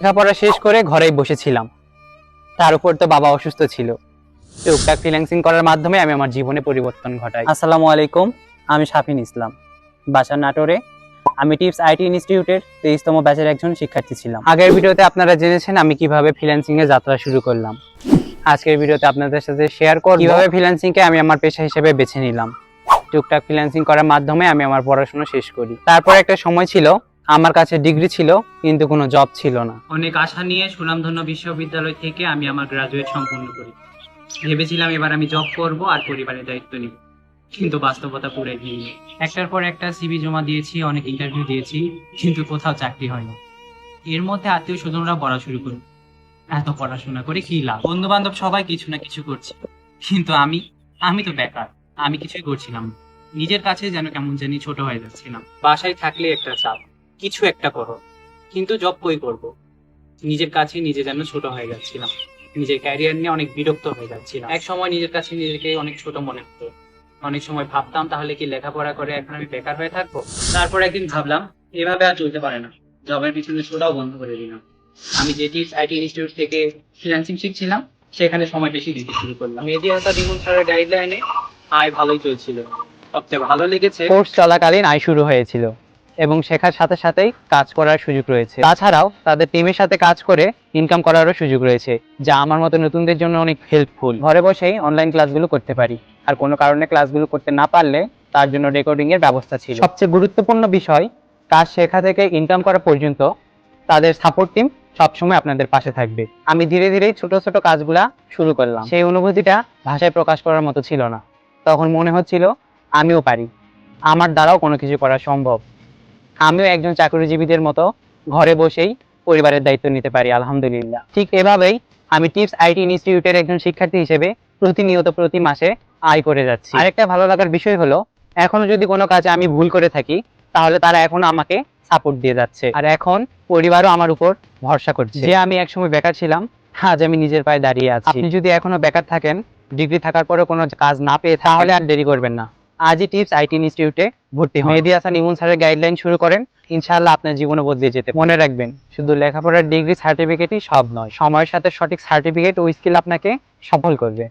লেখাপড়া শেষ করে ঘরেই বসেছিলাম। তার উপর তো বাবা অসুস্থ ছিল। টুকটাক ফ্রিল্যান্সিং করার মাধ্যমে আমি আমার জীবনে পরিবর্তন ঘটাই। আসসালামু আলাইকুম, আমি শাফিন ইসলাম, বাসা নাটোরে। আমি টিপস আইটি ইনস্টিটিউটের 23তম ব্যাচের একজন শিক্ষার্থী ছিলাম। আগের ভিডিওতে আপনারা জেনেছেন আমি কিভাবে ফ্রিল্যান্সিং এর যাত্রা শুরু করলাম। আজকের ভিডিওতে আপনাদের সাথে শেয়ার করব কিভাবে ফ্রিল্যান্সিং কে আমি আমার পেশা হিসেবে বেছে নিলাম। টুকটাক ফ্রিল্যান্সিং করার মাধ্যমে আমি আমার পড়াশোনা শেষ করি। তারপর একটা সময় ছিল আমার কাছে ডিগ্রি ছিল কিন্তু কোনো জব ছিল না। অনেক আশা নিয়ে সুনামধন্য বিশ্ববিদ্যালয় থেকে আমি আমার গ্রাজুয়েট সম্পূর্ণ করি। ভেবেছিলাম এবার আমি জব করব আর পরিবারের দায়িত্ব নিব, কিন্তু বাস্তবতা পুরো ভিন্ন। একটার পর একটা সিভি জমা দিয়েছি, অনেক ইন্টারভিউ দিয়েছি, কিন্তু কোথাও চাকরি হয়নি। এর মধ্যে আত্মীয় স্বজনরা বলা শুরু করল, এত পড়াশোনা করে কি লাভ, বন্ধু বান্ধব সবাই কিছু না কিছু করছে, কিন্তু আমি তো বেকার, আমি কিছুই করছিলাম না। নিজের কাছে যেন কেমন জানি ছোট হয়ে যাচ্ছিলাম। বাসায় থাকলে একটা চাপ, কিছু একটা করো, কিন্তু জব কই করব। নিজের কাছে নিজে যেন ছোট হয়ে যাচ্ছিলাম, নিজের ক্যারিয়ার নিয়ে অনেক বিরক্ত হয়ে যাচ্ছিলাম। এক সময় নিজের কাছে নিজেকে অনেক ছোট মনে হতো। অনেক সময় ভাবতাম তাহলে কি লেখাপড়া করে এখন আমি বেকার হয়ে থাকবো। তারপর একদিন ভাবলাম এভাবে আর চলতে পারে না, জবের পিছনে ছোটাও বন্ধ করে দিলাম। আমি যে টিপস আইটি ইনস্টিটিউট থেকে ফ্রিল্যান্সিং শিখছিলাম সেখানে সময় বেশি দিতে শুরু করলাম। মেহেদী হাসান ইমন স্যারের গাইডলাইনে আয় ভালোই চলছিল। সবচেয়ে ভালো লেগেছে কোর্স চলাকালীন আয় শুরু হয়েছিল এবং শেখার সাথে সাথেই কাজ করার সুযোগ রয়েছে। তাছাড়াও তাদের টিমের সাথে কাজ করে ইনকাম করারও সুযোগ রয়েছে, যা আমার মতো নতুনদের জন্য অনেক হেল্পফুল। ঘরে বসেই অনলাইন ক্লাসগুলো করতে পারি, আর কোনো কারণে ক্লাসগুলো করতে না পারলে তার জন্য রেকর্ডিং এর ব্যবস্থা ছিল। সবচেয়ে গুরুত্বপূর্ণ বিষয়, কাজ শেখা থেকে ইনকাম করা পর্যন্ত তাদের সাপোর্ট টিম সবসময় আপনাদের পাশে থাকবে। আমি ধীরে ধীরে ছোট ছোট কাজগুলা শুরু করলাম। সেই অনুভূতিটা ভাষায় প্রকাশ করার মতো ছিল না। তখন মনে হচ্ছিল আমিও পারি, আমার দ্বারাও কোনো কিছু করা সম্ভব। আমিও একজন চাকরিজীবীদের মতো ঘরে বসেই পরিবারের দায়িত্ব নিতে পারি, আলহামদুলিল্লাহ। ঠিক এভাবেই আমি টিপস আইটি ইনস্টিটিউটের একজন শিক্ষার্থী হিসেবে প্রতিনিয়ত প্রতি মাসে আয় করে যাচ্ছি। আরেকটা ভালো লাগার বিষয় হলো, এখনো যদি কোনো কাজে আমি ভুল করে থাকি তাহলে তারা এখনো আমাকে সাপোর্ট দিয়ে যাচ্ছে, আর এখন পরিবারও আমার উপর ভরসা করছে। যে আমি একসময় বেকার ছিলাম, আজ আমি নিজের পায়ে দাঁড়িয়ে আছি। আপনি যদি এখনো বেকার থাকেন, ডিগ্রি থাকার পরে কোনো কাজ না পেয়ে থাকেন, তাহলে আর দেরি করবেন না, আজই টিপস আইটি ইনস্টিটিউটে ভর্তি হন। মেহেদী হাসান ইমন স্যারের গাইডলাইন শুরু করেন, ইনশাআল্লাহ আপনার জীবনে বদলে যেতে। মনে রাখবেন, শুধু লেখাপড়ার ডিগ্রি সার্টিফিকেটই সব নয়, সময়ের সাথে সঠিক সার্টিফিকেট ও স্কিল আপনাকে সফল করবে।